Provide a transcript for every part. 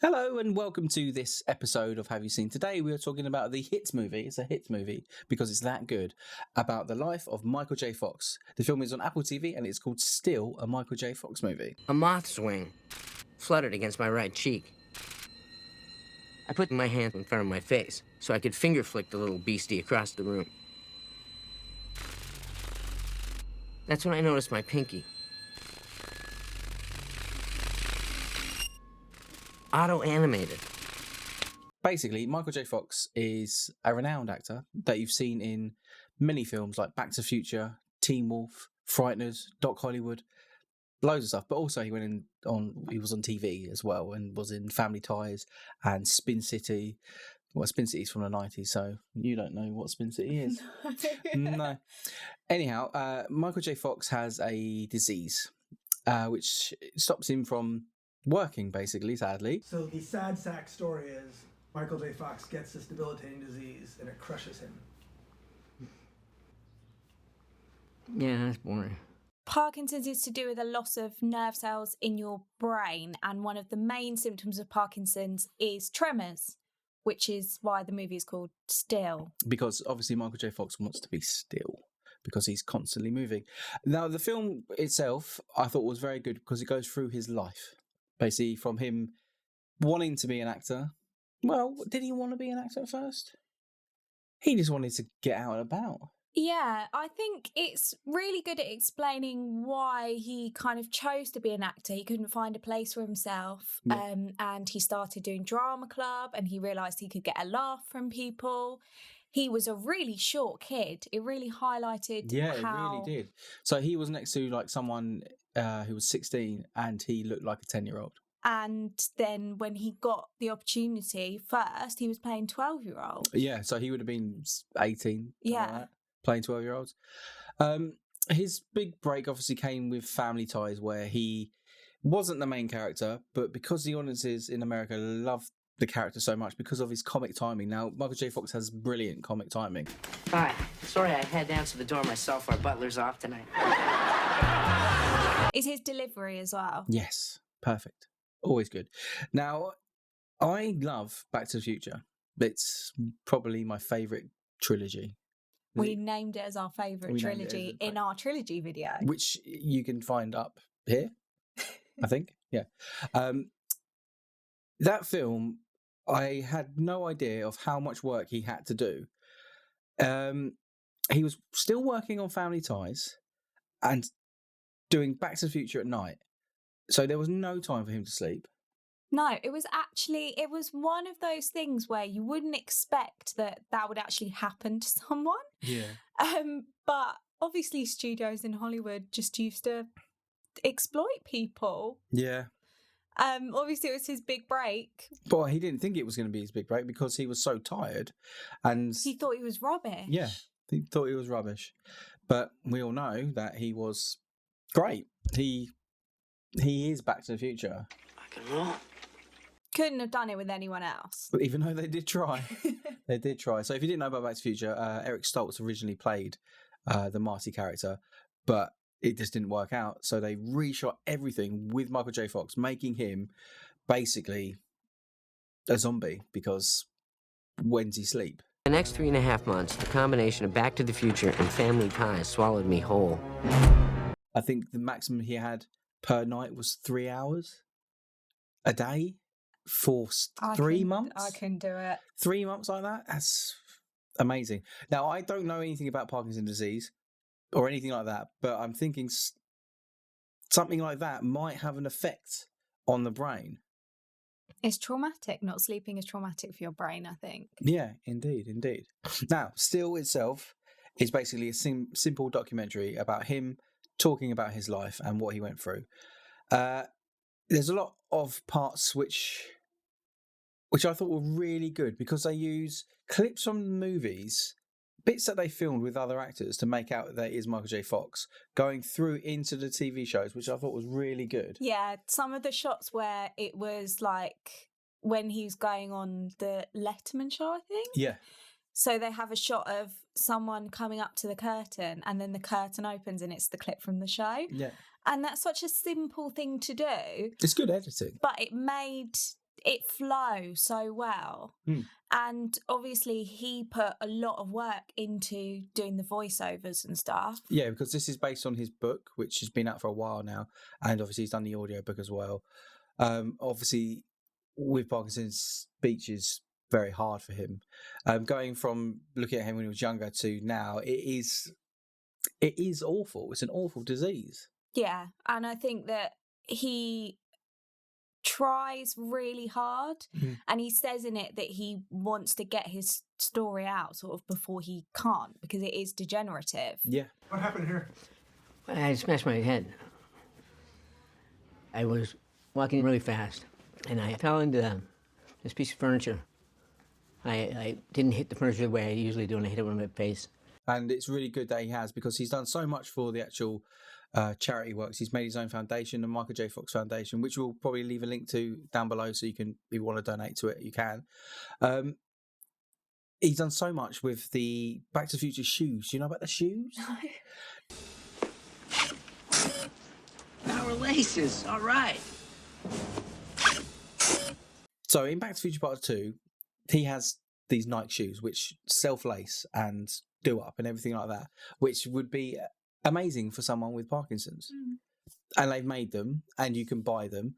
Hello and welcome to this episode of Have You Seen? Today we are talking about the hit movie. It's a hit movie because it's that good. About the life of Michael J. Fox. The film is on Apple TV and it's called Still, a Michael J. Fox movie. A moth's wing fluttered against my right cheek. I put my hand in front of my face so I could finger flick the little beastie across the room. That's when I noticed my pinky. Auto-animated. Basically, Michael J. Fox is a renowned actor that you've seen in many films like Back to the Future, Teen Wolf, Frighteners, Doc Hollywood, loads of stuff. But also he was on TV as well and was in Family Ties and Spin City. Well, Spin City's from the 90s, so you don't know what Spin City is. No. Anyhow, Michael J. Fox has a disease which stops him from working, basically, sadly. So the sad sack story is Michael J. Fox gets this debilitating disease and it crushes him. Yeah, that's boring. Parkinson's is to do with a loss of nerve cells in your brain, and one of the main symptoms of Parkinson's is tremors, which is why the movie is called Still. Because obviously Michael J. Fox wants to be still because he's constantly moving. Now, the film itself I thought was very good because it goes through his life. Basically, from him wanting to be an actor. Well, did he want to be an actor at first? He just wanted to get out and about. Yeah, I think it's really good at explaining why he kind of chose to be an actor. He couldn't find a place for himself, and he started doing drama club, and he realised he could get a laugh from people. He was a really short kid. It really highlighted Yeah, it really did. So he was next to like someone who was 16 and he looked like a 10-year-old. And then when he got the opportunity first, he was playing 12-year-olds. Yeah, so he would have been 18. Yeah. Like that, playing 12-year-olds. His big break obviously came with Family Ties, where he wasn't the main character, but because the audiences in America loved the character so much because of his comic timing. Now, Michael J. Fox has brilliant comic timing. Hi. Sorry I had to answer the door myself. Our butler's off tonight. It's his delivery as well. Yes, perfect. Always good. Now, I love Back to the Future. It's probably my favourite trilogy. We named it as our favourite trilogy in our trilogy video. Which you can find up here, I think. Yeah. That film, I had no idea of how much work he had to do. He was still working on Family Ties and doing Back to the Future at night. So there was no time for him to sleep. No, it was one of those things where you wouldn't expect that would actually happen to someone. Yeah. But obviously studios in Hollywood just used to exploit people. Yeah. Obviously it was his big break. But he didn't think it was going to be his big break because he was so tired. And he thought he was rubbish. Yeah, he thought he was rubbish. But we all know that he was great. He is Back to the Future. I can roll. Couldn't have done it with anyone else. But even though they did try. They did try. So if you didn't know about Back to the Future, Eric Stoltz originally played the Marty character, but it just didn't work out. So they reshot everything with Michael J. Fox, making him basically a zombie because when's he sleep? The next 3.5 months, the combination of Back to the Future and Family Ties swallowed me whole. I think the maximum he had per night was 3 hours a day for 3 months. I can do it. 3 months like that? That's amazing. Now, I don't know anything about Parkinson's disease or anything like that, but I'm thinking something like that might have an effect on the brain. It's traumatic. Not sleeping is traumatic for your brain, I think. Yeah, indeed. Now, Still itself is basically a simple documentary about him talking about his life and what he went through. There's a lot of parts which I thought were really good because they use clips from movies, bits that they filmed with other actors to make out that it is Michael J. Fox going through into the TV shows, which I thought was really good. Yeah, some of the shots where it was like when he was going on the Letterman show, I think. Yeah. So they have a shot of someone coming up to the curtain and then the curtain opens and it's the clip from the show. Yeah. And that's such a simple thing to do. It's good editing. But it made it flows so well. And obviously he put a lot of work into doing the voiceovers and stuff. Yeah, because this is based on his book, which has been out for a while now, and obviously he's done the audio book as well. Obviously, with Parkinson's, speech is very hard for him. Going from looking at him when he was younger to now, it is awful. It's an awful disease. Yeah, and I think that he tries really hard, and he says in it that he wants to get his story out sort of before he can't, because it is degenerative. Yeah. What happened here? I smashed my head. I was walking really fast, and I fell into this piece of furniture. I didn't hit the furniture the way I usually do, and I hit it with my face. And it's really good that he has, because he's done so much for the actual charity works. He's made his own foundation, the Michael J. Fox Foundation, which we'll probably leave a link to down below, so you can, if you want to donate to it, you can. He's done so much with the Back to the Future shoes. Do you know about the shoes? Our laces, all right. So in Back to the Future Part 2, he has these Nike shoes which self-lace and do up and everything like that, which would be amazing for someone with Parkinson's. And they've made them, and you can buy them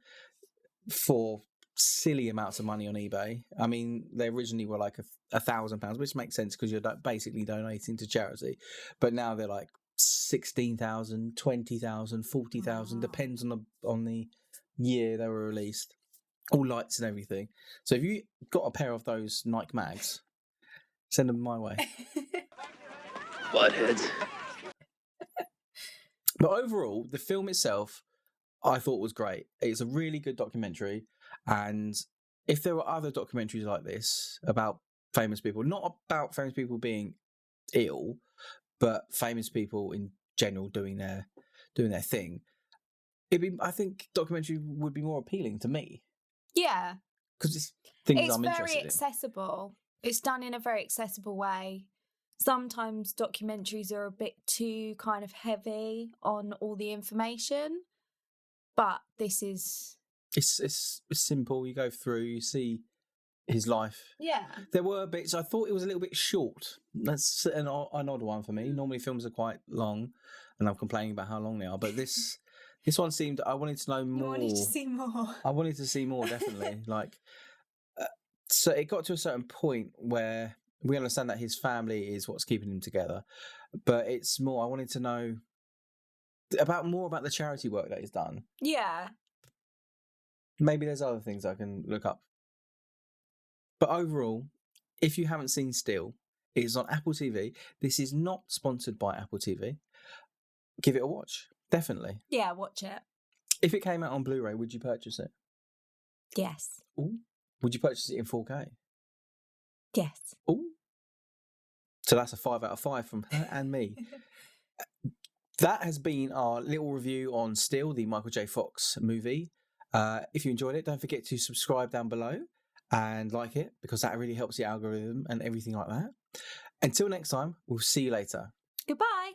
for silly amounts of money on eBay. I mean, they originally were like £1,000, which makes sense because you're basically donating to charity. But now they're like 16,000, 20,000, 40,000, depends on the year they were released. All lights and everything. So if you got a pair of those Nike mags, send them my way. Buttheads. But overall, the film itself, I thought was great. It's a really good documentary. And if there were other documentaries like this about famous people, not about famous people being ill, but famous people in general doing their thing, I think documentary would be more appealing to me. Yeah. Because it's things It's I'm interested very in. accessible. It's done in a very accessible way. Sometimes documentaries are a bit too kind of heavy on all the information, but this is... It's simple. You go through, you see his life. Yeah. There were bits, I thought it was a little bit short. That's an odd one for me. Normally films are quite long, and I'm complaining about how long they are, but this one seemed, I wanted to know more. You wanted to see more. I wanted to see more, definitely. So it got to a certain point where we understand that his family is what's keeping him together, but it's more, I wanted to know more about the charity work that he's done. Yeah. Maybe there's other things I can look up. But overall, if you haven't seen Still, it is on Apple TV. This is not sponsored by Apple TV. Give it a watch, definitely. Yeah, watch it. If it came out on Blu-ray, would you purchase it? Yes. Ooh. Would you purchase it in 4K? Yes. Ooh. So that's a 5 out of 5 from her and me. That has been our little review on Still, the Michael J. Fox movie. If you enjoyed it, don't forget to subscribe down below and like it, because that really helps the algorithm and everything like that. Until next time, we'll see you later. Goodbye.